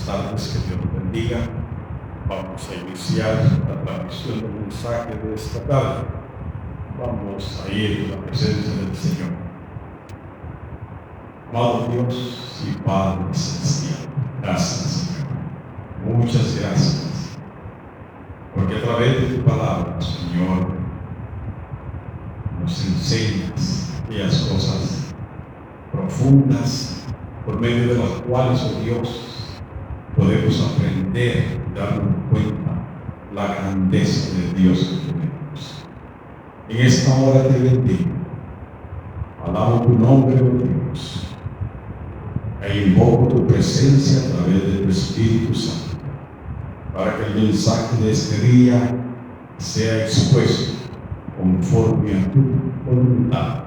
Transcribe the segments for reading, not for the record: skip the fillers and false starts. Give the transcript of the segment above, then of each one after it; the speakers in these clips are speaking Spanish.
buenas tardes, que Dios los bendiga. Vamos a iniciar la transmisión del mensaje de esta tarde. Vamos a ir a la presencia del Señor. Amado Dios y Padre Celestial, gracias, Señor. Muchas gracias, porque a través de tu palabra, Señor, nos enseñas aquellas cosas profundas por medio de las cuales, oh Dios, podemos aprender y darnos cuenta la grandeza de Dios que tenemos. En esta hora te bendigo, alabo tu nombre, oh Dios, e invoco tu presencia a través de tu Espíritu Santo, para que el mensaje de este día sea expuesto conforme a tu voluntad.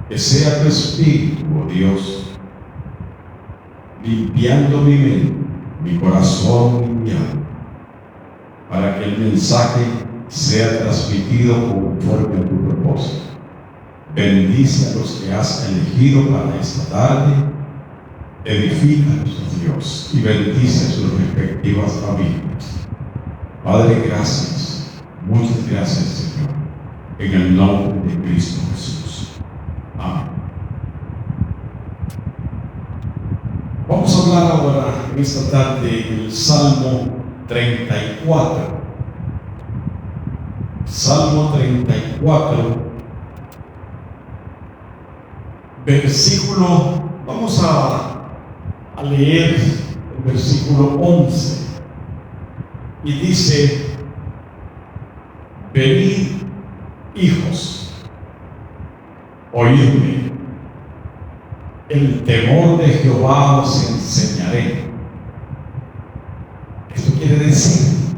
Que sea tu Espíritu, oh Dios, limpiando mi mente, mi corazón y mi alma, para que el mensaje sea transmitido conforme a tu propósito. Bendice a los que has elegido para esta tarde, edifícalos, oh Dios, y bendice a sus respectivas familias. Padre, gracias, muchas gracias, Señor, en el nombre de Cristo Jesús. Amén. Vamos a hablar ahora, en esta tarde, el Salmo 34. Salmo 34, versículo, vamos a leer el versículo 11. Y dice: venid, hijos, oídme. El temor de Jehová os enseñaré. Esto quiere decir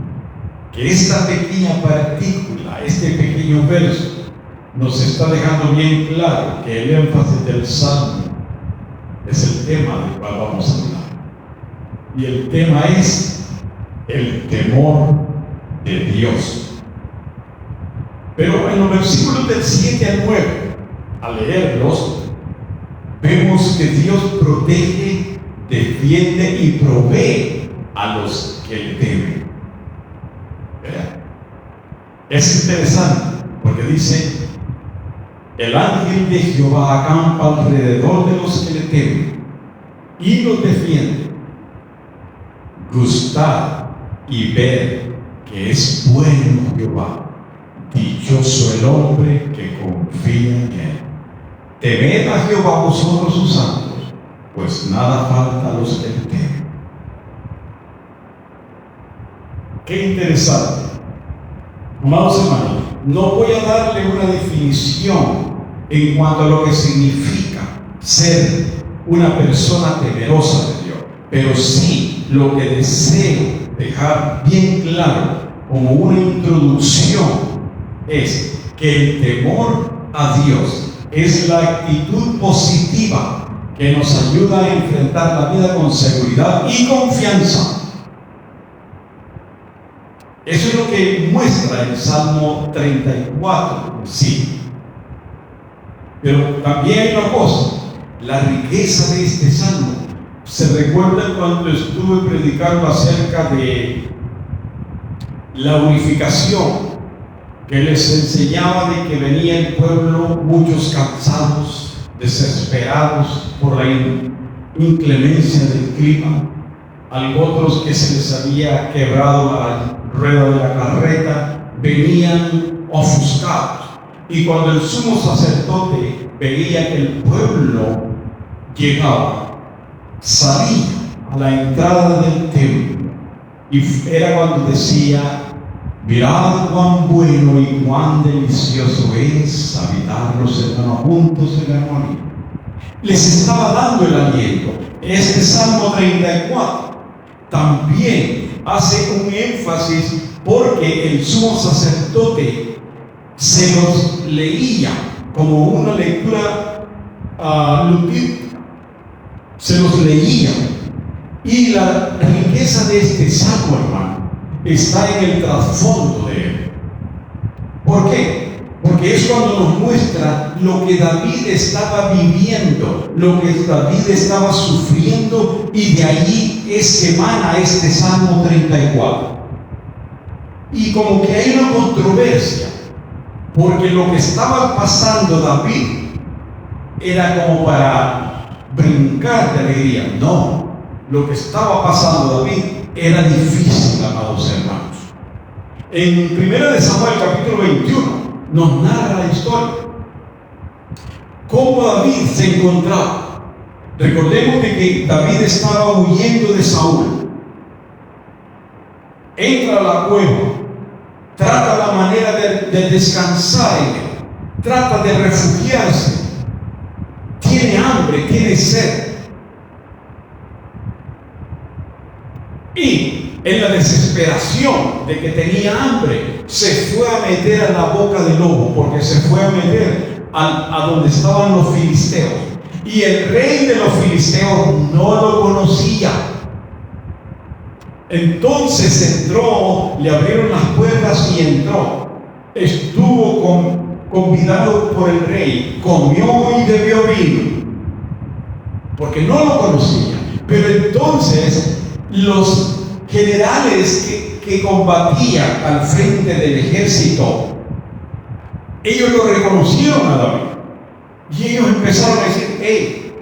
que esta pequeña partícula, este pequeño verso, nos está dejando bien claro que el énfasis del Salmo es el tema del cual vamos a hablar. Y el tema es el temor de Dios. Pero en los versículos del 7 al 9, al leerlos, vemos que Dios protege, defiende y provee a los que le temen. ¿Verdad? Es interesante porque dice: el ángel de Jehová acampa alrededor de los que le temen y los defiende. Gustad y ver que es bueno Jehová, dichoso el hombre que confía en él. Temed a Jehová vosotros sus santos, pues nada falta a los que le temen. Qué interesante. Amados hermanos, no voy a darle una definición en cuanto a lo que significa ser una persona temerosa de Dios, pero sí lo que deseo dejar bien claro como una introducción es que el temor a Dios es la actitud positiva que nos ayuda a enfrentar la vida con seguridad y confianza. Eso es lo que muestra el Salmo 34, sí. Pero también hay una cosa: la riqueza de este salmo. Se recuerda cuando estuve predicando acerca de la unificación, que les enseñaba de que venía el pueblo, muchos cansados, desesperados por la inclemencia del clima, otros que se les había quebrado la rueda de la carreta, venían ofuscados. Y cuando el sumo sacerdote veía que el pueblo llegaba, salía a la entrada del templo, y era cuando decía: mirad cuán bueno y cuán delicioso es habitar los hermanos juntos en armonía. Les estaba dando el aliento. Este Salmo 34 también hace un énfasis porque el sumo sacerdote se los leía como una lectura litúrgica. Se los leía. Y la riqueza de este salmo, hermano, está en el trasfondo de él. ¿Por qué? Porque es cuando nos muestra lo que David estaba viviendo, lo que David estaba sufriendo, y de allí es que emana este Salmo 34. Y como que hay una controversia, porque lo que estaba pasando David era como para brincar de alegría. No, lo que estaba pasando David era difícil, amados hermanos. En 1 Samuel capítulo 21 nos narra la historia, cómo David se encontraba. Recordemos que David estaba huyendo de Saúl, entra a la cueva, trata la manera de descansar en él, trata de refugiarse, tiene hambre, tiene sed, y en la desesperación de que tenía hambre, se fue a meter a la boca del lobo, porque se fue a meter a donde estaban los filisteos, y el rey de los filisteos no lo conocía. Entonces entró, le abrieron las puertas y entró. Estuvo convidado por el rey, comió y bebió vino, porque no lo conocía. Pero entonces los generales que combatían al frente del ejército, ellos lo reconocieron a David, y ellos empezaron a decir: hey,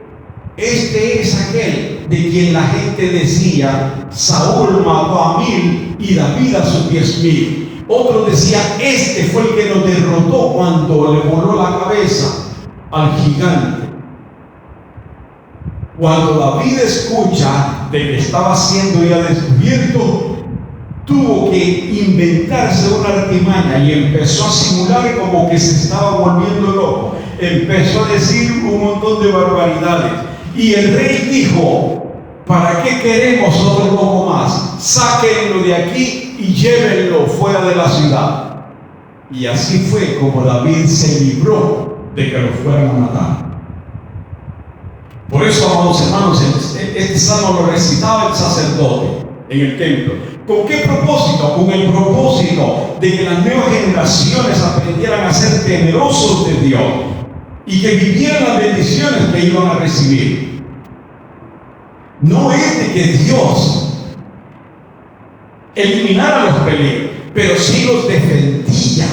este es aquel de quien la gente decía: Saúl mató a 1000 y David a sus 10,000. Otros decían: este fue el que nos derrotó cuando le voló la cabeza al gigante. Cuando David escucha de que estaba siendo ya descubierto, tuvo que inventarse una artimaña y empezó a simular como que se estaba volviendo loco. Empezó a decir un montón de barbaridades. Y el rey dijo: ¿para qué queremos otro poco más? Sáquenlo de aquí y llévenlo fuera de la ciudad. Y así fue como David se libró de que lo fueran a matar. Por eso, amados hermanos, este salmo lo recitaba el sacerdote en el templo. ¿Con qué propósito? Con el propósito de que las nuevas generaciones aprendieran a ser temerosos de Dios y que vivieran las bendiciones que iban a recibir. No es de que Dios eliminara los peligros, pero sí los defendía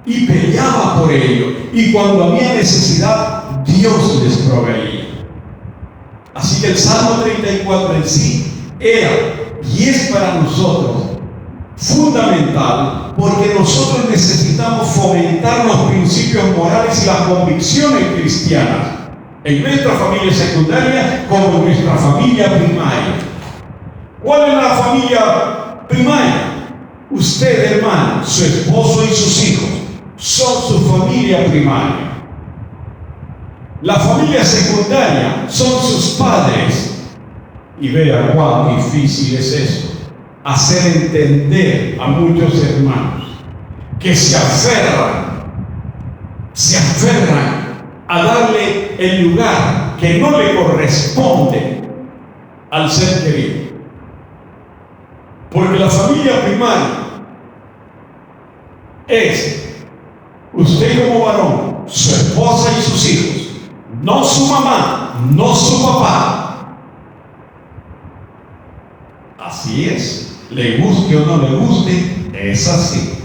y peleaba por ellos. Y cuando había necesidad, Dios les proveía. Así que el Salmo 34 en sí era y es para nosotros fundamental, porque nosotros necesitamos fomentar los principios morales y las convicciones cristianas en nuestra familia secundaria como en nuestra familia primaria. ¿Cuál es la familia primaria? Usted, hermano, su esposo y sus hijos son su familia primaria. La familia secundaria son sus padres. Y vea cuán difícil es eso, hacer entender a muchos hermanos que se aferran a darle el lugar que no le corresponde al ser querido. Porque la familia primaria es usted como varón, su esposa y sus hijos, no su mamá, no su papá. Así es, le guste o no le guste, es así.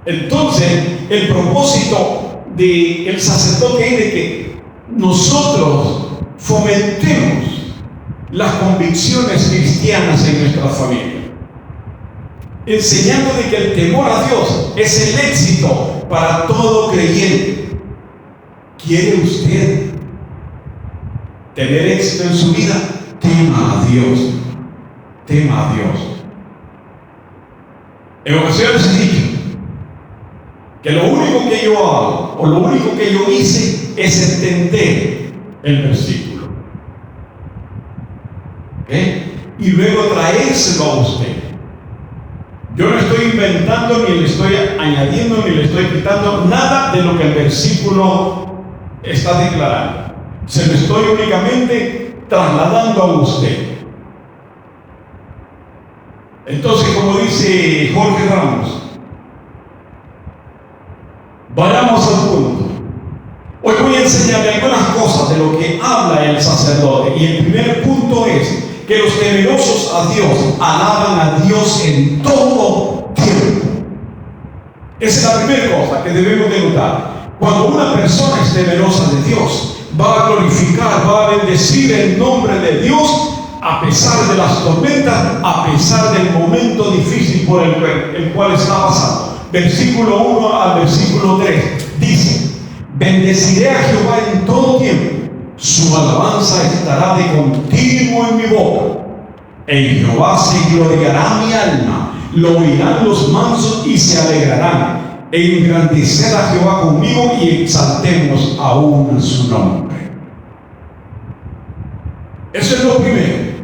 Entonces, el propósito del sacerdote es de que nosotros fomentemos las convicciones cristianas en nuestra familia, enseñando de que el temor a Dios es el éxito para todo creyente. ¿Quiere usted tener éxito en su vida? Tema a Dios, tema a Dios. En ocasiones he dicho que lo único que yo hago o lo único que yo hice es entender el versículo, ¿okay? Y luego traérselo a usted. Yo no estoy inventando, ni le estoy añadiendo, ni le estoy quitando nada de lo que el versículo está declarando. Se lo estoy únicamente trasladando a usted. Entonces, como dice Jorge Ramos, Vayamos al punto. Hoy voy a enseñarle algunas cosas de lo que habla el sacerdote. Y el primer punto es que los temerosos a Dios alaban a Dios en todo tiempo. Esa es la primera cosa que debemos de notar. Cuando una persona es temerosa de Dios, va a glorificar, va a bendecir el nombre de Dios a pesar de las tormentas, a pesar del momento difícil por el cual está pasando. Versículo 1 al versículo 3 dice: bendeciré a Jehová en todo tiempo, su alabanza estará de continuo en mi boca. En Jehová se gloriará mi alma, lo oirán los mansos y se alegrarán. Engrandecer a Jehová conmigo y exaltemos aún su nombre. Eso es lo primero,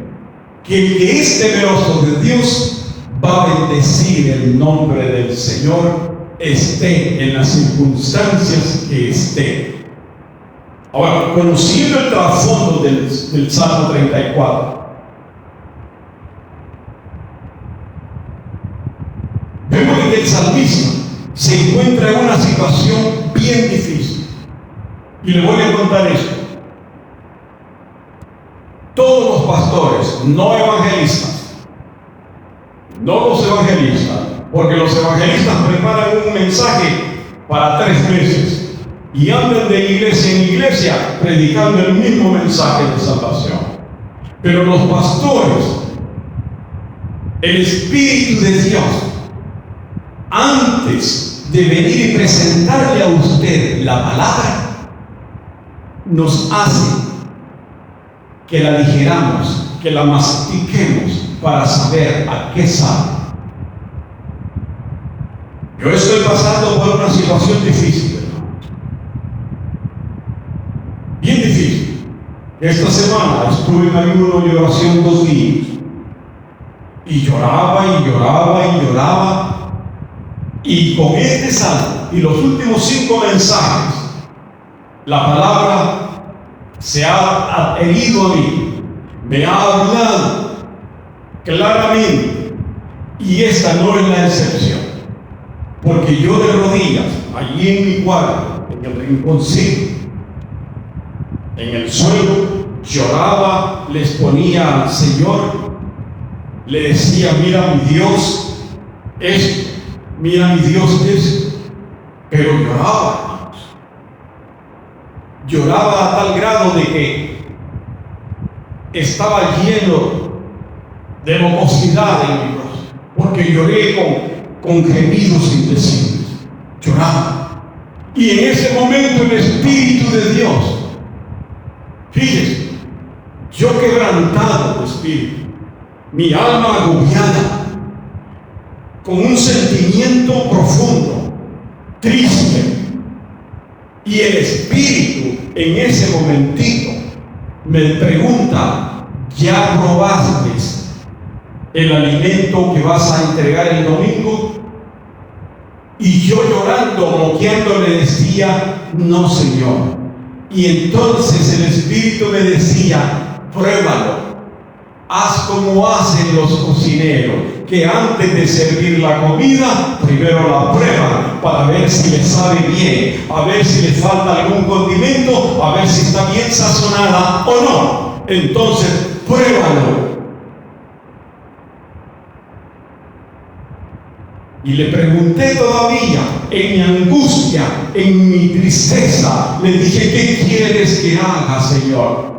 que el que es temeroso de Dios va a bendecir el nombre del Señor, esté en las circunstancias que esté. Ahora, conociendo el trasfondo del Salmo 34, vemos que el salmista se encuentra en una situación bien difícil. Y le voy a contar esto. Todos los pastores no evangelistas, no los evangelistas, porque los evangelistas preparan un mensaje para 3 meses y andan de iglesia en iglesia predicando el mismo mensaje de salvación. Pero los pastores, el Espíritu de Dios, antes de venir y presentarle a usted la palabra, nos hace que la digeramos, que la mastiquemos para saber a qué sabe. Yo estoy pasando por una situación difícil, ¿verdad? Bien difícil. Esta semana estuve en ayuno y oración 2 días y lloraba y lloraba y lloraba. Y con este salmo y los últimos 5 mensajes, la palabra se ha adherido a mí, me ha hablado claramente, y esta no es la excepción, porque yo de rodillas, allí en mi cuarto, en el rinconcito, en el suelo, lloraba, les ponía al Señor, le decía: mira mi Dios esto, mira mi Dios esto, pero lloraba. Lloraba a tal grado de que estaba lleno de mocosidad en mi rostro, porque lloré con gemidos indecibles. Lloraba. Y en ese momento el Espíritu de Dios, fíjese, yo quebrantado de espíritu, mi alma agobiada, con un sentimiento profundo, triste, y el Espíritu en ese momentito me pregunta: ¿ya probaste el alimento que vas a entregar el domingo? Y yo llorando, moqueando, le decía: no, Señor. Y entonces el Espíritu me decía: pruébalo. Haz como hacen los cocineros, que antes de servir la comida, primero la prueban para ver si le sabe bien, a ver si le falta algún condimento, a ver si está bien sazonada o no. Entonces, pruébalo. Y le pregunté todavía, en mi angustia, en mi tristeza, le dije: ¿qué quieres que haga, Señor?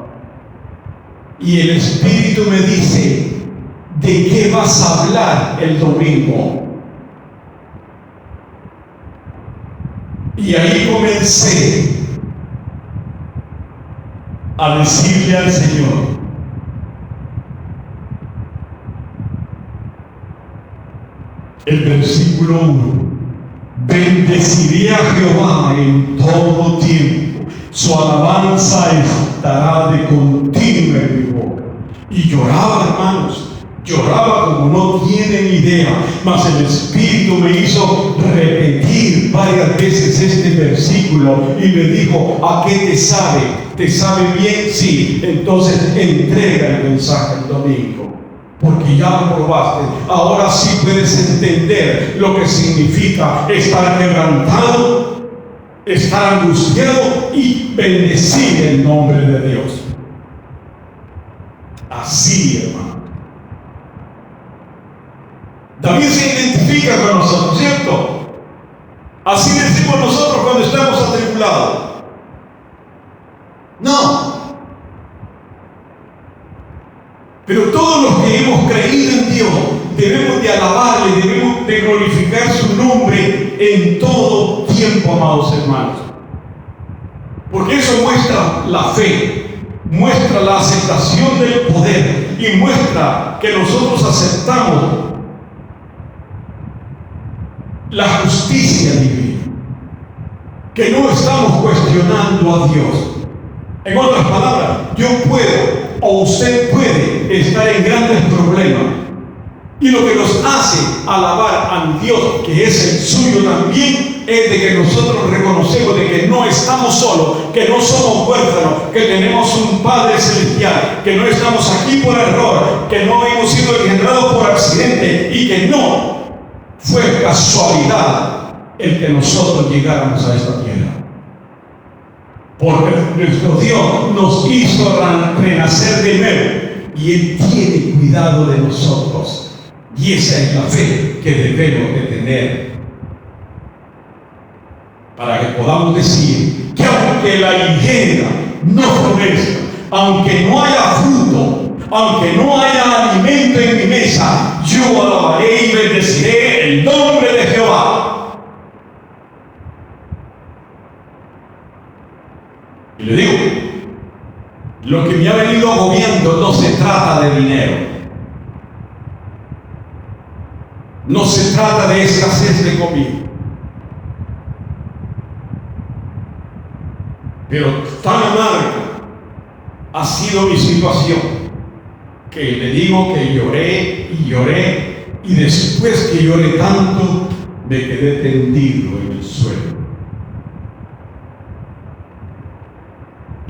Y el Espíritu me dice: ¿de qué vas a hablar el domingo? Y ahí comencé a decirle al Señor: el versículo 1: bendeciré a Jehová en todo tiempo, su alabanza estará de continuo en mi boca. Y lloraba, hermanos, lloraba como no tienen idea, mas el Espíritu me hizo repetir varias veces este versículo y me dijo: ¿a qué te sabe? ¿Te sabe bien? Sí. Entonces entrega el mensaje el domingo, porque ya lo probaste. Ahora sí puedes entender lo que significa estar quebrantado, estar angustiado y bendecir el nombre de Dios. Así, hermano. David se identifica con nosotros, ¿cierto? Así decimos nosotros cuando estamos atribulados. No. Pero todos los que hemos creído en Dios debemos de alabarle, debemos de glorificar su nombre en todo tiempo, amados hermanos. Porque eso muestra la fe, muestra la aceptación del poder y muestra que nosotros aceptamos la justicia divina, que no estamos cuestionando a Dios. En otras palabras, yo puedo o usted puede estar en grandes problemas, y lo que nos hace alabar a Dios, que es el suyo también, es de que nosotros reconocemos de que no estamos solos, que no somos huérfanos, que tenemos un Padre celestial, que no estamos aquí por error, que no hemos sido engendrados por accidente y que no fue casualidad el que nosotros llegáramos a esta tierra. Porque nuestro Dios nos hizo renacer de nuevo y Él tiene cuidado de nosotros. Y esa es la fe que debemos de tener para que podamos decir que aunque la higuera no florezca, aunque no haya fruto, aunque no haya alimento en mi mesa, yo alabaré y bendeciré el nombre de Jehová. Y le digo, lo que me ha venido agobiando no se trata de dinero. No se trata de escasez de comida. Pero tan amarga ha sido mi situación que le digo que lloré y lloré, y después que lloré tanto me quedé tendido en el suelo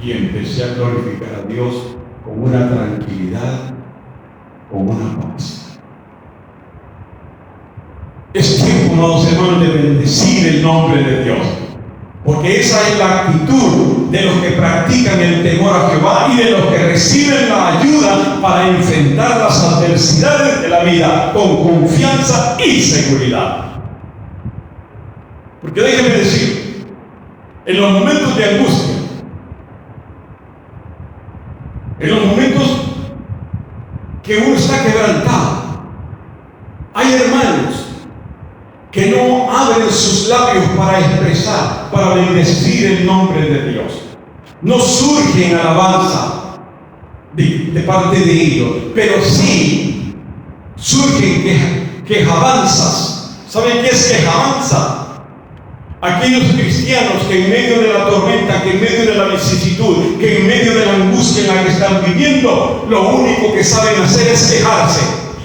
y empecé a glorificar a Dios con una tranquilidad, con una paz. Es tiempo, amados hermanos, de bendecir el nombre de Dios, porque esa es la actitud de los que practican el temor a Jehová y de los que reciben la ayuda para enfrentar las adversidades de la vida con confianza y seguridad. Porque déjenme decir, en los momentos de angustia, en los momentos que uno está quebrantado, hay hermanos que no abren sus labios para expresar, para bendecir el nombre de Dios. No surge en alabanza de parte de ellos, pero sí surgen quejabanzas. ¿Saben qué es quejabanza? Aquellos cristianos que en medio de la tormenta, que en medio de la vicisitud, que en medio de la angustia en la que están viviendo, lo único que saben hacer es quejarse.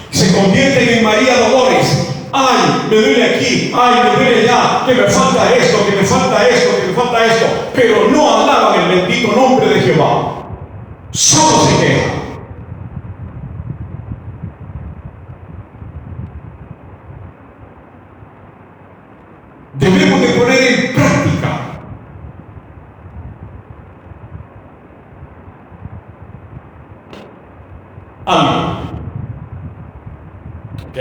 Se convierten en María Dolores. Ay, me duele aquí, ay, me duele allá, que me falta esto, que me falta esto, que me falta esto, pero no alaban el bendito nombre de Jehová. Solo se quejan. Debemos de poner en práctica algo. ¿Ok?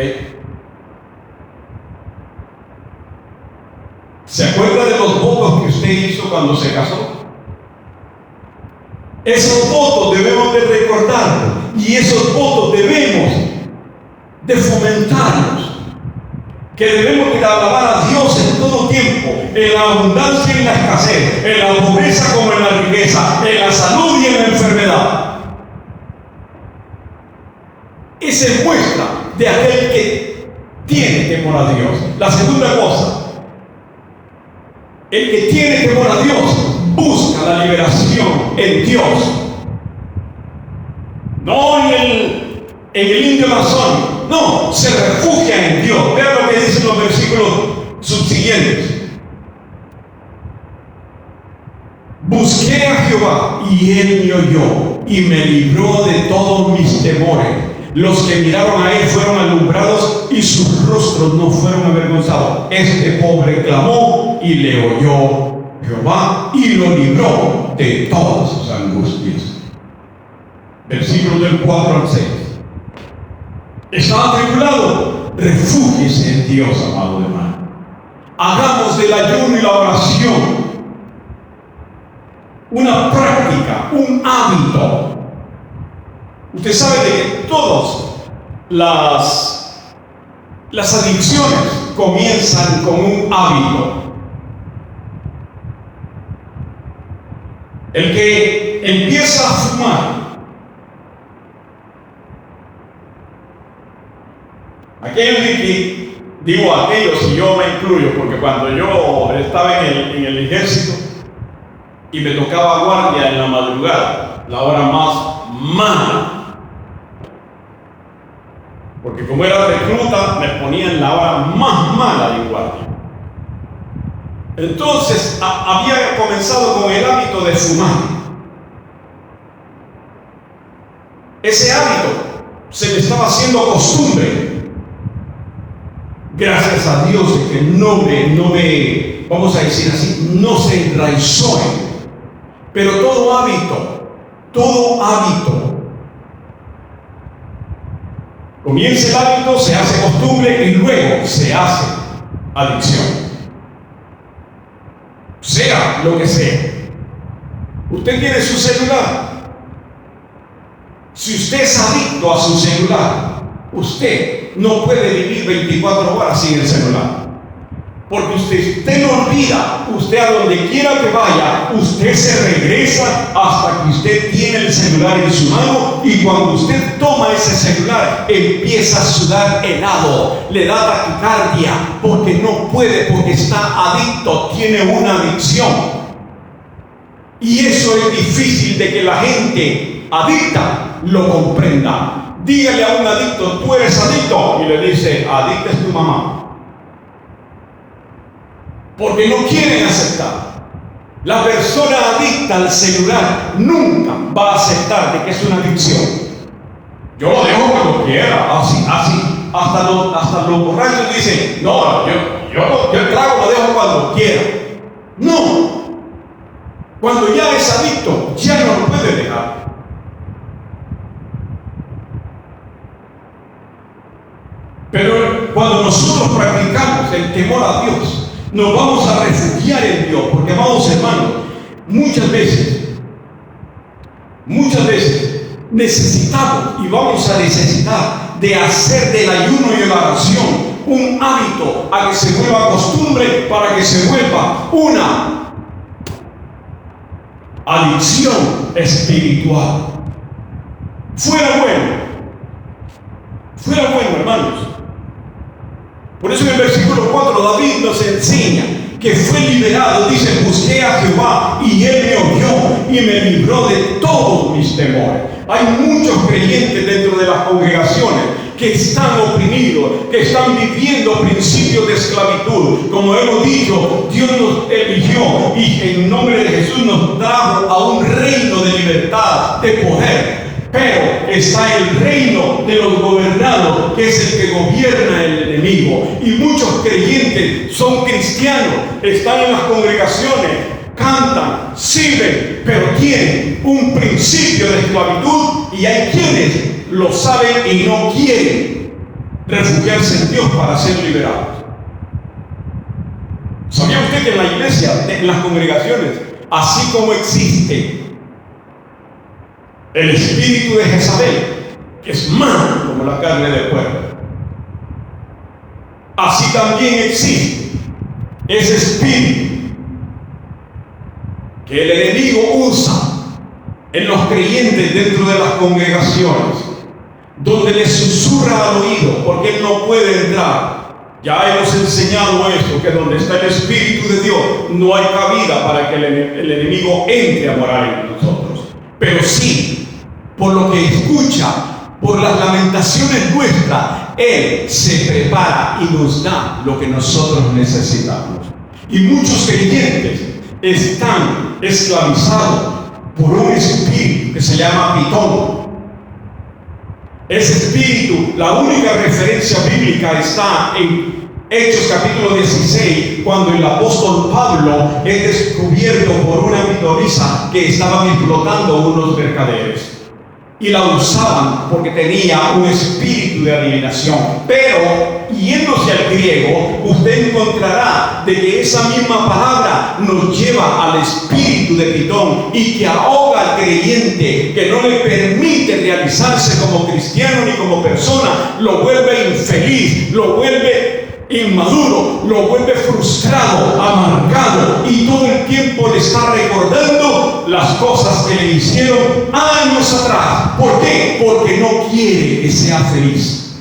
¿Se acuerda de los votos que usted hizo cuando se casó? Esos votos debemos de recordarlos y esos votos debemos de fomentarlos. Que debemos de alabar a Dios en todo tiempo, en la abundancia y en la escasez, en la pobreza como en la riqueza, en la salud y en la enfermedad. Esa es muestra de aquel que tiene temor a Dios. La segunda cosa, el que tiene temor a Dios busca la liberación en Dios, no en el indio amazónico. No, se refugia en Dios. Vean lo que dicen los versículos subsiguientes. Busqué a Jehová y Él me oyó y me libró de todos mis temores. Los que miraron a Él fueron alumbrados y sus rostros no fueron avergonzados. Este pobre clamó y le oyó Jehová y lo libró de todas sus angustias. Versículos del 4 al 6. ¿Está atribulado? Refúgiese en Dios, amado hermano. Hagamos del ayuno y la oración una práctica, un hábito. Usted sabe de que todas las adicciones comienzan con un hábito. El que empieza a fumar, aquellos digo aquellos y yo me incluyo, porque cuando yo estaba en el ejército y me tocaba guardia en la madrugada, la hora más mala, porque como era recluta me ponían la hora más mala de guardia. Entonces había comenzado con el hábito de fumar. Ese hábito se me estaba haciendo costumbre. Gracias a Dios de que no me, vamos a decir así, no se enraizó en mí. Pero todo hábito, comienza el hábito, se hace costumbre y luego se hace adicción. Sea lo que sea. Usted tiene su celular. Si usted es adicto a su celular, usted no puede vivir 24 horas sin el celular. Porque usted no olvida, usted a donde quiera que vaya, usted se regresa hasta que usted tiene el celular en su mano, y cuando usted toma ese celular empieza a sudar helado, le da taquicardia, porque no puede, porque está adicto, tiene una adicción. Y eso es difícil de que la gente adicta lo comprenda. Dígale a un adicto, tú eres adicto, y le dice, adicta es tu mamá. Porque no quieren aceptar. La persona adicta al celular nunca va a aceptar de que es una adicción. Yo lo dejo cuando quiera, así. Hasta los borrachos dicen, no, yo el trago lo dejo cuando quiera. No. Cuando ya es adicto, ya no lo puede dejar. Pero cuando nosotros practicamos el temor a Dios, nos vamos a refugiar en Dios, porque, amados hermanos, muchas veces necesitamos y vamos a necesitar de hacer del ayuno y de la oración un hábito, a que se vuelva costumbre, para que se vuelva una adicción espiritual. Fuera bueno, hermanos. Por eso en el versículo 4 David nos enseña que fue liberado. Dice, busqué a Jehová y Él me oyó y me libró de todos mis temores. Hay muchos creyentes dentro de las congregaciones que están oprimidos, que están viviendo principios de esclavitud. Como hemos dicho, Dios nos eligió y en nombre de Jesús nos trajo a un reino de libertad, de poder. Pero está el reino de los gobernados, que es el que gobierna el enemigo. Y muchos creyentes son cristianos, están en las congregaciones, cantan, sirven, pero tienen un principio de esclavitud, y hay quienes lo saben y no quieren refugiarse en Dios para ser liberados. ¿Sabía usted que en la iglesia, en las congregaciones, así como existe el espíritu de Jezabel, que es malo como la carne de puerco, así también existe ese espíritu que el enemigo usa en los creyentes dentro de las congregaciones, donde les susurra al oído, porque él no puede entrar. Ya hemos enseñado eso, que donde está el Espíritu de Dios no hay cabida para que el enemigo entre a morar en nosotros. Pero sí, por lo que escucha, por las lamentaciones nuestras, Él se prepara y nos da lo que nosotros necesitamos. Y muchos creyentes están esclavizados por un espíritu que se llama Pitón. Ese espíritu, la única referencia bíblica está en Hechos capítulo 16, cuando el apóstol Pablo es descubierto por una pitonisa que estaban explotando unos mercaderes. Y la usaban porque tenía un espíritu de adivinación. Pero, yéndose al griego, usted encontrará de que esa misma palabra nos lleva al espíritu de Pitón y que ahoga al creyente, que no le permite realizarse como cristiano ni como persona, lo vuelve infeliz, lo vuelve inmaduro, lo vuelve frustrado, amargado, y todo el tiempo le está recordando las cosas que le hicieron años atrás. ¿Por qué? Porque no quiere que sea feliz.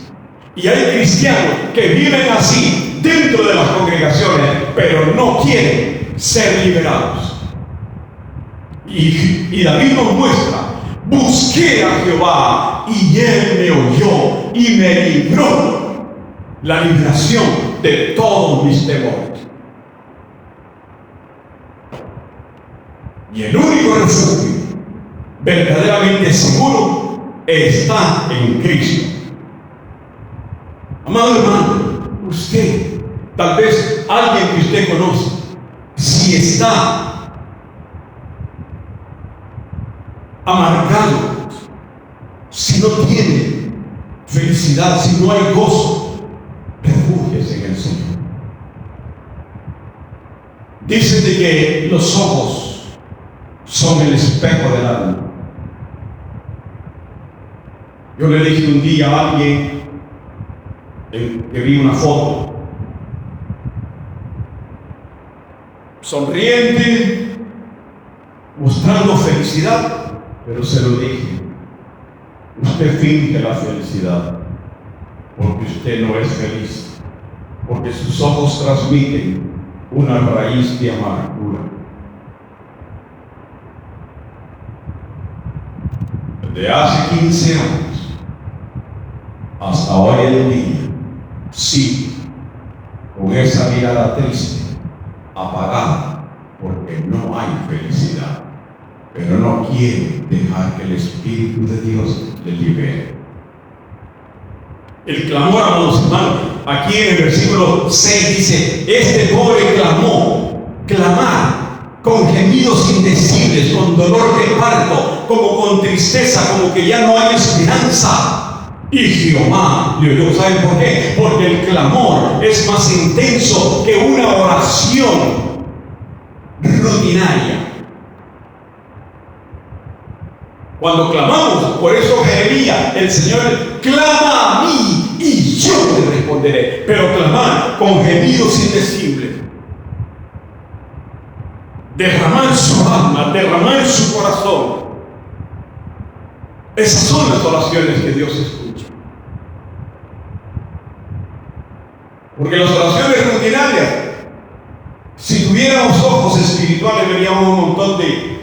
Y hay cristianos que viven así dentro de las congregaciones, pero no quieren ser liberados. Y David nos muestra: busqué a Jehová y él me oyó y me libró. La liberación de todos mis temores. Y el único refugio verdaderamente seguro está en Cristo. Amado hermano, usted, tal vez alguien que usted conoce, si está amargado, si no tiene felicidad, si no hay gozo, refúgiese en el Señor. Dicen de que los ojos son el espejo del alma. Yo le dije un día a alguien que vi una foto sonriente, mostrando felicidad, pero se lo dije: usted finge la felicidad, porque usted no es feliz, porque sus ojos transmiten una raíz de amargura. Desde hace 15 años hasta hoy en día, sí, con esa mirada triste, apagada, porque no hay felicidad, pero no quiere dejar que el Espíritu de Dios le libere. El clamor, amados hermanos, aquí en el versículo 6 dice: este pobre clamó, clamar con gemidos indecibles, con dolor de parto, como con tristeza, como que ya no hay esperanza. Y Jehová le oyó. ¿Saben por qué? Porque el clamor es más intenso que una oración rutinaria. Cuando clamamos, por eso Jeremías, el Señor clama a mí y yo le responderé. Pero clamar con gemidos indecibles, derramar su alma, derramar su corazón, esas son las oraciones que Dios escucha. Porque las oraciones rutinarias, si tuviéramos ojos espirituales, veríamos un montón de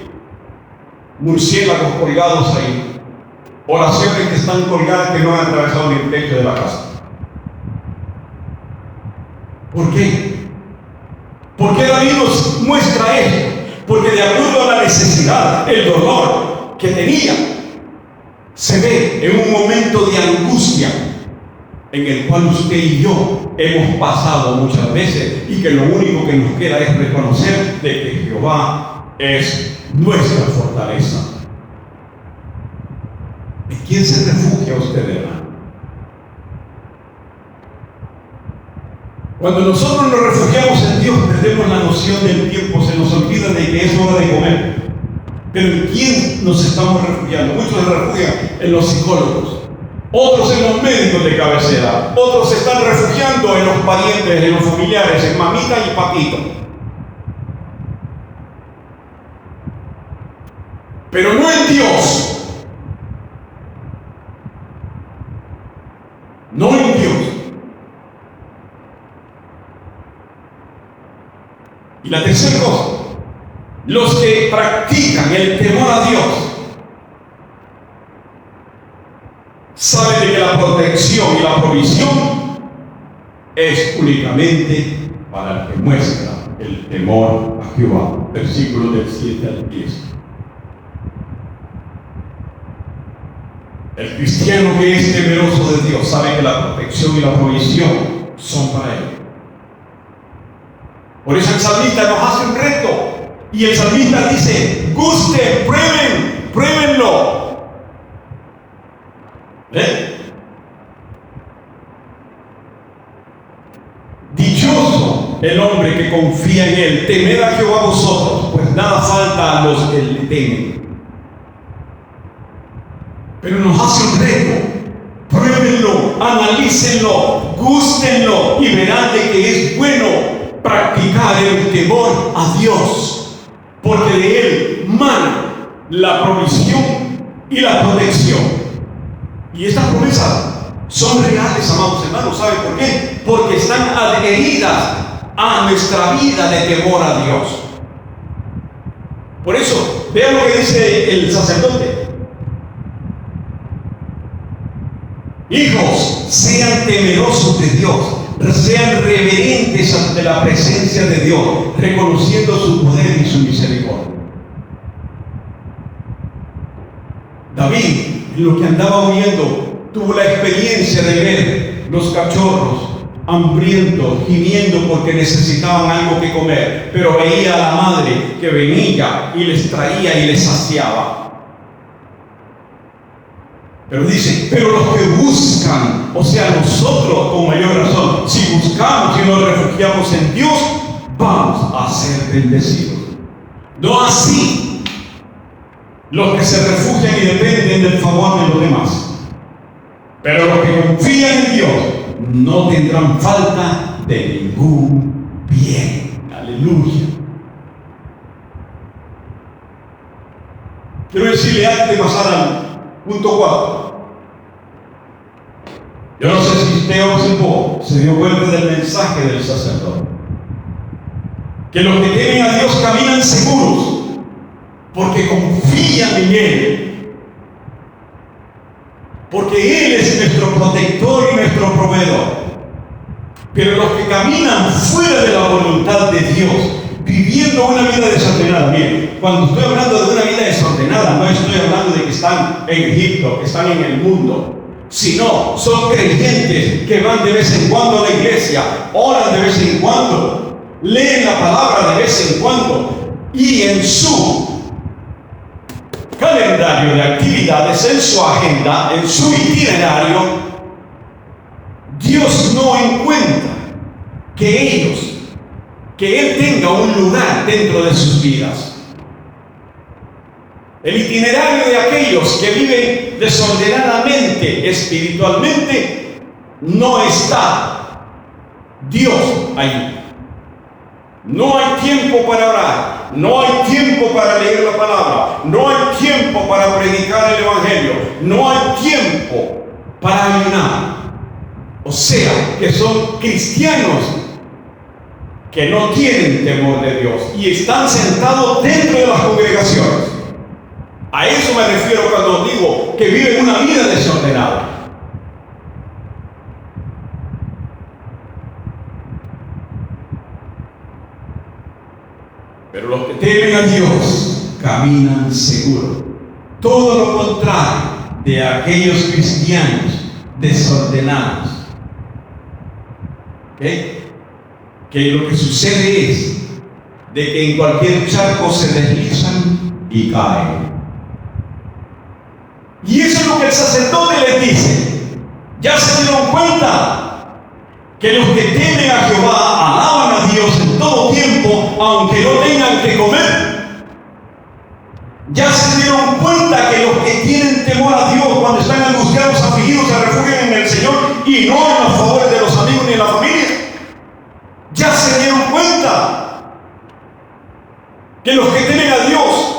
murciélagos colgados ahí, oraciones que están colgadas, que no han atravesado ni el techo de la casa. ¿Por qué? ¿Por qué David nos muestra esto? Porque de acuerdo a la necesidad, el dolor que tenía, se ve en un momento de angustia en el cual usted y yo hemos pasado muchas veces, y que lo único que nos queda es reconocer de que Jehová es nuestra fortaleza. ¿En quién se refugia usted, hermano? Cuando nosotros nos refugiamos en Dios, perdemos la noción del tiempo, se nos olvida de que es hora de comer. Pero ¿en quién nos estamos refugiando? Muchos se refugian en los psicólogos, otros en los médicos de cabecera, otros se están refugiando en los parientes, en los familiares, en mamita y papito. Pero no en Dios. No en Dios. Y la tercera cosa, los que practican el temor a Dios saben de que la protección y la provisión es únicamente para el que muestra el temor a Jehová. Versículos del 7 al 10. El cristiano que es temeroso de Dios sabe que la protección y la provisión son para él. Por eso el salmista nos hace un reto. Y el salmista dice, gusten, prueben, pruébenlo. Dichoso el hombre que confía en él. Temed a Jehová vosotros, pues nada falta a los que le temen. Pero nos hace un reto. Pruébenlo, analícenlo, gústenlo y verán de que es bueno practicar el temor a Dios, porque de Él mana la provisión y la protección. Y estas promesas son reales, amados hermanos. ¿Saben por qué? Porque están adheridas a nuestra vida de temor a Dios. Por eso, vean lo que dice el sacerdote. Hijos, sean temerosos de Dios, sean reverentes ante la presencia de Dios, reconociendo su poder y su misericordia. David, en lo que andaba huyendo, tuvo la experiencia de ver los cachorros hambrientos, gimiendo porque necesitaban algo que comer, pero veía a la madre que venía y les traía y les saciaba. Pero dice, pero los que buscan, o sea, nosotros con mayor razón, si buscamos y nos refugiamos en Dios, vamos a ser bendecidos. No así los que se refugian y dependen del favor de los demás. Pero los que confían en Dios no tendrán falta de ningún bien. Aleluya. Quiero decirle antes de pasar al punto 4. Yo no sé si usted observó, se dio cuenta del mensaje del sacerdote. Que los que temen a Dios caminan seguros, porque confían en Él. Porque Él es nuestro protector y nuestro proveedor. Pero los que caminan fuera de la voluntad de Dios, viviendo una vida desordenada. Bien, cuando estoy hablando de una vida desordenada, no estoy hablando de que están en Egipto, que están en el mundo, sino son creyentes que van de vez en cuando a la iglesia, oran de vez en cuando, leen la palabra de vez en cuando, y en su calendario de actividades, en su agenda, en su itinerario, Dios no encuentra que Él tenga un lugar dentro de sus vidas. El itinerario de aquellos que viven desordenadamente, espiritualmente, no está Dios ahí. No hay tiempo para orar, no hay tiempo para leer la palabra, no hay tiempo para predicar el evangelio, no hay tiempo para ayunar. O sea, que son cristianos que no tienen temor de Dios y están sentados dentro de las congregaciones. A eso me refiero cuando digo que viven una vida desordenada. Pero los que temen a Dios caminan seguros. Todo lo contrario de aquellos cristianos desordenados. ¿Okay? Que lo que sucede es de que en cualquier charco se deslizan y caen. Y eso es lo que el sacerdote les dice. Ya se dieron cuenta que los que temen a Jehová alaban a Dios en todo tiempo, aunque no tengan que comer. Ya se dieron cuenta que los que tienen temor a Dios, cuando están angustiados, afligidos, se refugian en el Señor y no en los favores de los amigos ni de la familia. Ya se dieron cuenta que los que temen a Dios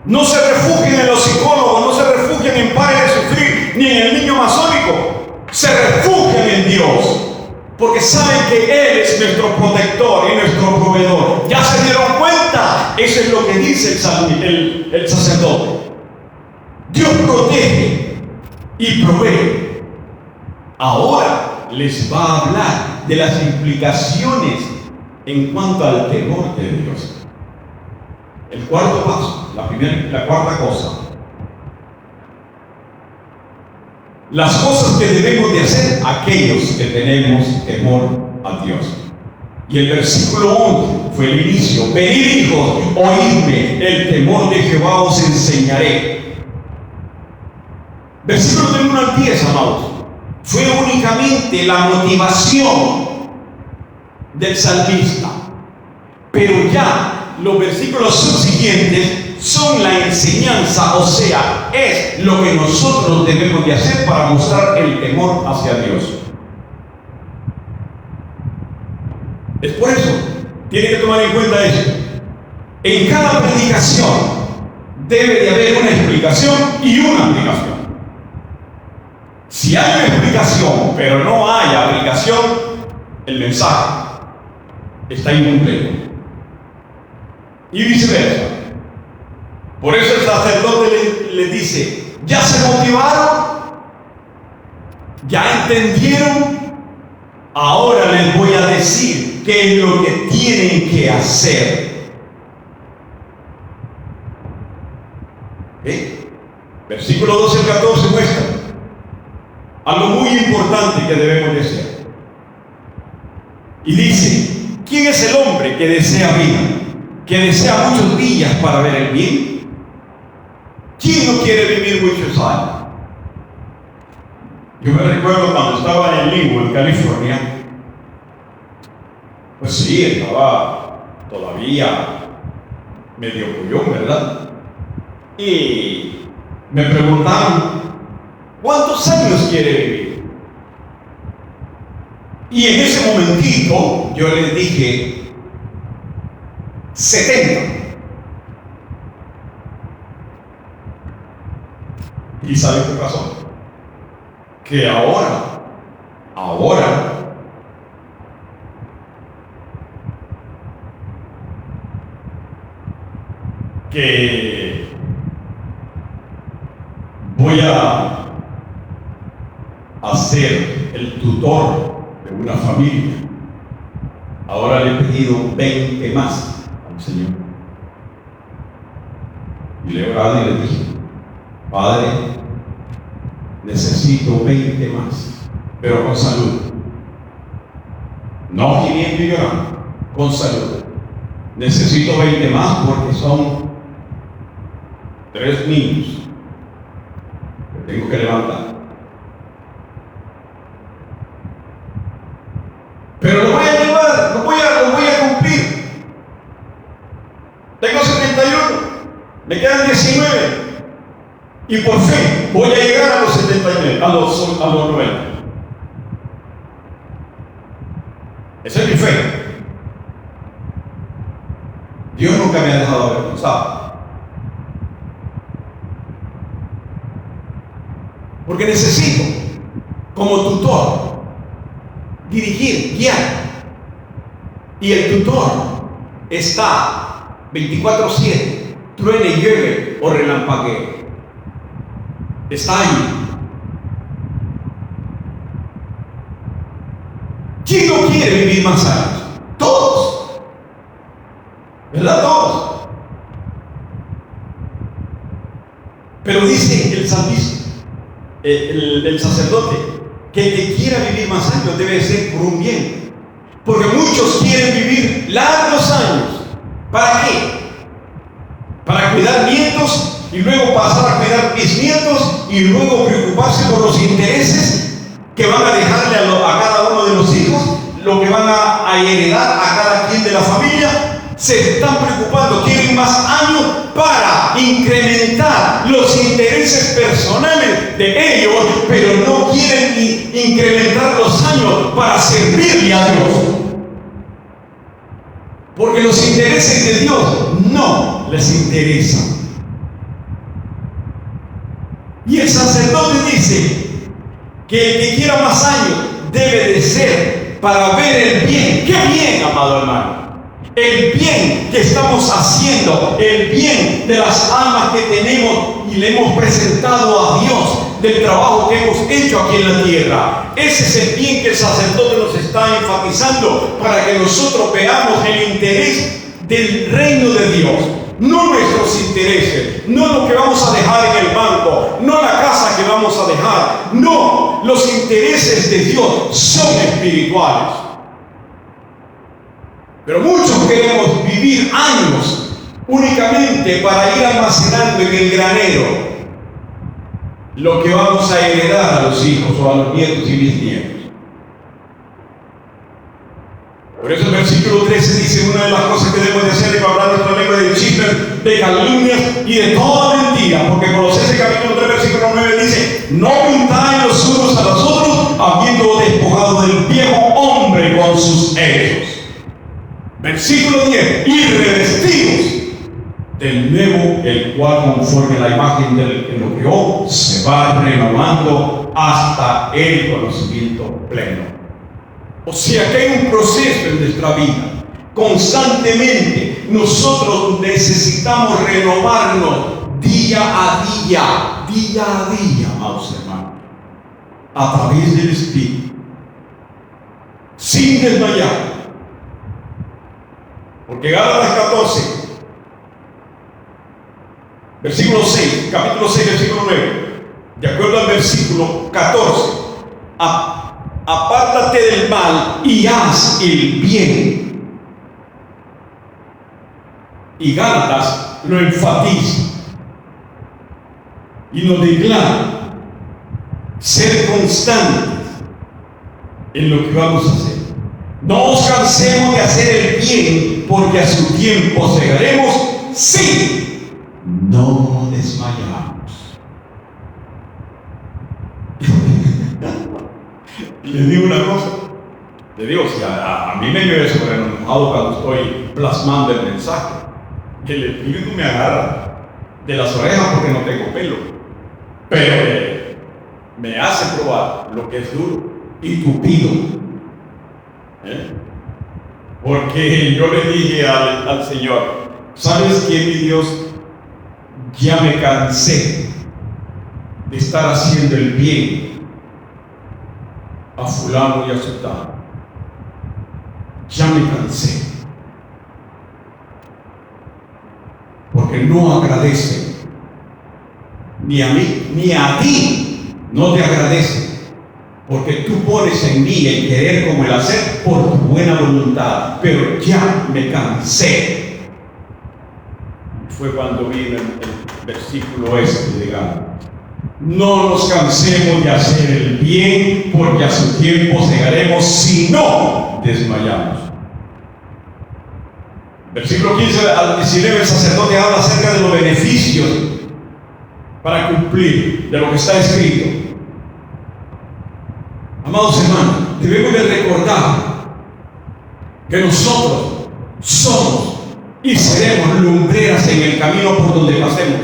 no se refugian en los psicólogos, no se refugian en Pare de Sufrir, ni en el niño masónico. Se refugian en Dios, porque saben que Él es nuestro protector y nuestro proveedor. Ya se dieron cuenta. Eso es lo que dice el sacerdote. Dios protege y provee. Ahora les va a hablar de las implicaciones en cuanto al temor de Dios. El cuarto paso, la cuarta cosa. Las cosas que debemos de hacer aquellos que tenemos temor a Dios. Y el versículo 11 fue el inicio. Venid, hijos, oídme, el temor de Jehová os enseñaré. Versículo del 1 al 10, amados, fue únicamente la motivación del salmista. Pero ya los versículos subsiguientes son la enseñanza, o sea, es lo que nosotros debemos de hacer para mostrar el temor hacia Dios. Es por eso, tiene que tomar en cuenta eso. En cada predicación debe de haber una explicación y una aplicación. Si hay una explicación, pero no hay aplicación, el mensaje está incompleto. Y viceversa. Por eso el sacerdote le dice: ¿ya se motivaron? ¿Ya entendieron? Ahora les voy a decir qué es lo que tienen que hacer. Versículo 12 al 14 muestra algo muy importante que debemos de hacer. Y dice: ¿quién es el hombre que desea vida, que desea muchos días para ver el bien? ¿Quién no quiere vivir muchos años? Yo me recuerdo cuando estaba en Linwood, California. Pues sí, estaba todavía medio pollón, ¿verdad? Y me preguntaron: ¿cuántos años quiere vivir? Y en ese momentito yo les dije: 70. ¿Y saben qué pasó? Que ahora, que voy a ser el tutor de una familia, ahora le he pedido 20 más al Señor. Y le he orado y le dije: Padre, necesito 20 más, pero con salud. No gimiendo y llorando, con salud. Necesito 20 más porque son 3 niños que tengo que levantar. Pero lo voy a llevar, lo voy a cumplir. Tengo 71, me quedan 19. Y por fin voy a llegar a los 79, a los 90. Esa es mi fe. Dios nunca me ha dejado avergonzado. Porque necesito, como tutor, dirigir, guiar. Y el tutor está 24/7, truene, llueve o relampaguee. Está ahí. ¿Quién no quiere vivir más años? Todos. ¿Verdad? Todos. Pero dice el salmista, el sacerdote, que el que quiera vivir más años debe ser por un bien. Porque muchos quieren vivir largos años. ¿Para qué? Para cuidar nietos y luego pasar a cuidar bisnietos y luego preocuparse por los intereses que van a dejarle a cada uno de los hijos, lo que van a heredar a cada quien de la familia. Se están preocupando, quieren más años para incrementar los intereses personales de ellos, pero no quieren incrementar los años para servirle a Dios. Porque los intereses de Dios no les interesan. Y el sacerdote dice que el que quiera más años debe de ser para ver el bien. ¿Qué bien, amado hermano? El bien que estamos haciendo, el bien de las almas que tenemos y le hemos presentado a Dios, del trabajo que hemos hecho aquí en la tierra. Ese es el bien que el sacerdote nos está enfatizando para que nosotros veamos el interés del reino de Dios. No nuestros intereses, no lo que vamos a dejar en el banco, no la casa que vamos a dejar, no, los intereses de Dios son espirituales. Pero muchos queremos vivir años únicamente para ir almacenando en el granero lo que vamos a heredar a los hijos o a los nietos y bisnietos. Por eso el versículo 13 dice: una de las cosas que debemos de hacer es hablar nuestra lengua de chismes, de calumnias y de toda mentira. Porque Colosenses capítulo 3 versículo 9 dice: no mintáis los unos a los otros, habiendo despojado del viejo hombre con sus hechos. Versículo 10: y revestidos del nuevo, el cual conforme a la imagen del que lo creó, se va renovando hasta el conocimiento pleno. O sea que hay un proceso en nuestra vida. Constantemente nosotros necesitamos renovarnos día a día, amados hermanos, a través del Espíritu, sin desmayar. Porque Gálatas 14, versículo 6, capítulo 6, versículo 9, de acuerdo al versículo 14, apártate del mal y haz el bien. Y Gálatas lo enfatiza y nos declara ser constantes en lo que vamos a hacer. No os cansemos de hacer el bien, porque a su tiempo segaremos si no desmayamos. Le digo una cosa, le digo, si a mí me llueve sobre el mojado cuando estoy plasmando el mensaje, que el espíritu me agarra de las orejas porque no tengo pelo, pero me hace probar lo que es duro y tupido. Porque yo le dije al Señor: ¿sabes qué, mi Dios? Ya me cansé de estar haciendo el bien a fulano y a sultano. Ya me cansé, porque no agradece ni a mí ni a ti. No te agradece, porque tú pones en mí el querer como el hacer por tu buena voluntad. Pero ya me cansé. Fue cuando vino el versículo este de Gálatas: no nos cansemos de hacer el bien, porque a su tiempo segaremos si no desmayamos. Versículo 15 al 19, el sacerdote habla acerca de los beneficios para cumplir de lo que está escrito. Amados hermanos, debemos de recordar que nosotros somos y seremos lumbreras en el camino por donde pasemos.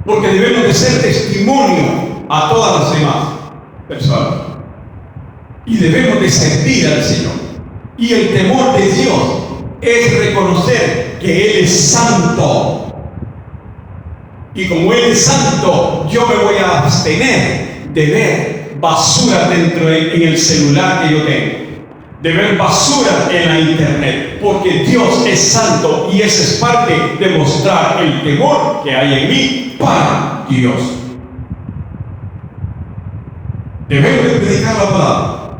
Porque debemos de ser testimonio a todas las demás personas. Y debemos de servir al Señor. Y el temor de Dios es reconocer que Él es santo. Y como Él es santo, yo me voy a abstener de ver basura en el celular que yo tengo, de ver basura en la internet, porque Dios es santo y esa es parte de mostrar el temor que hay en mí para Dios. Debemos de predicar la palabra,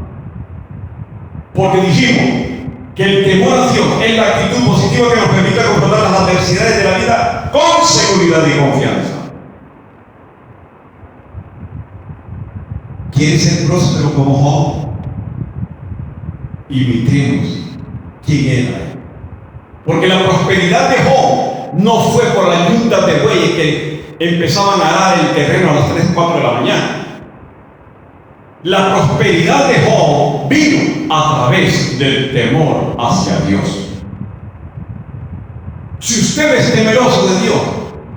porque dijimos que el temor a Dios es la actitud positiva que nos permite confrontar las adversidades de la vida con seguridad y confianza. ¿Quieres ser próspero como Job? Imitemos quién era. Porque la prosperidad de Job no fue por las yuntas de bueyes que empezaban a arar el terreno a las 3, 4 de la mañana. La prosperidad de Job vino a través del temor hacia Dios. Si usted es temeroso de Dios,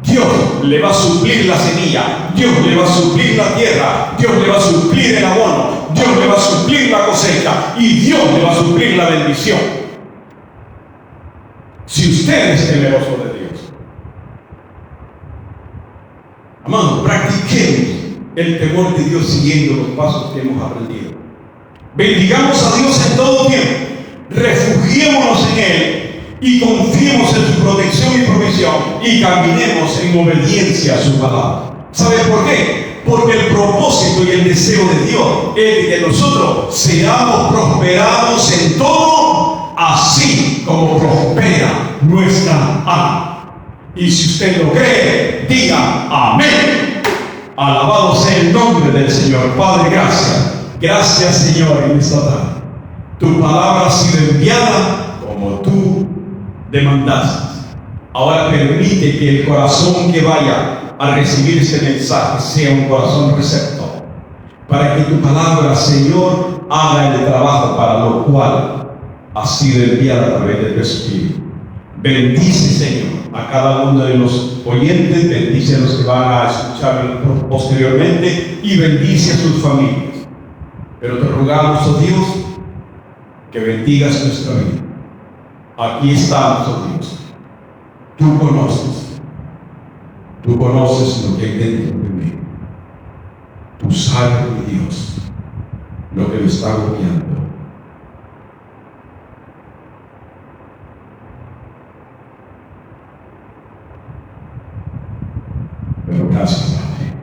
Dios le va a suplir la semilla, Dios le va a suplir la tierra, Dios le va a suplir el abono, Dios le va a suplir la cosecha y Dios le va a suplir la bendición. Si usted es temeroso de Dios, amado, practiquemos el temor de Dios siguiendo los pasos que hemos aprendido. Bendigamos a Dios en todo tiempo, refugiémonos en Él y confiemos en su protección y provisión y caminemos en obediencia a su palabra. ¿Sabes por qué? Porque el propósito y el deseo de Dios es que nosotros seamos prosperados en todo así como prospera nuestra alma. Y si usted lo cree, diga amén. Alabado sea el nombre del Señor. Padre, gracias. Gracias, Señor, en esta tarde. Tu palabra ha sido enviada como tú demandaste. Ahora permite que el corazón que vaya a recibir este mensaje sea un corazón receptor, para que tu palabra, Señor, haga el trabajo para lo cual ha sido enviada a través de tu Espíritu. Bendice, Señor, a cada uno de los oyentes, bendice a los que van a escuchar posteriormente y bendice a sus familias. Pero te rogamos, oh Dios, que bendigas nuestra vida. Aquí estamos, oh Dios. Tú conoces lo que hay dentro de mí. Tú sabes, mi Dios, lo que me está agobiando. Pero gracias, Padre.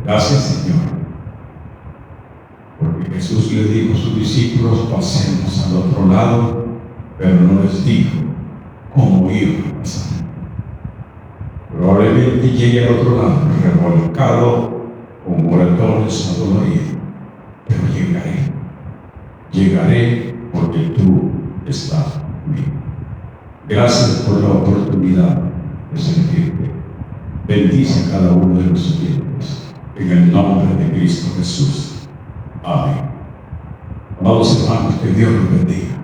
Gracias, Señor. Porque Jesús le dijo a sus discípulos: pasemos al otro lado, pero no les dijo cómo iba a pasar. Probablemente llegue al otro lado, revolcado, con moretones adoloridos, pero llegaré. Llegaré porque tú estás conmigo. Gracias por la oportunidad de servirte. Bendice a cada uno de los oyentes. En el nombre de Cristo Jesús. Amén. Amados hermanos, que Dios los bendiga.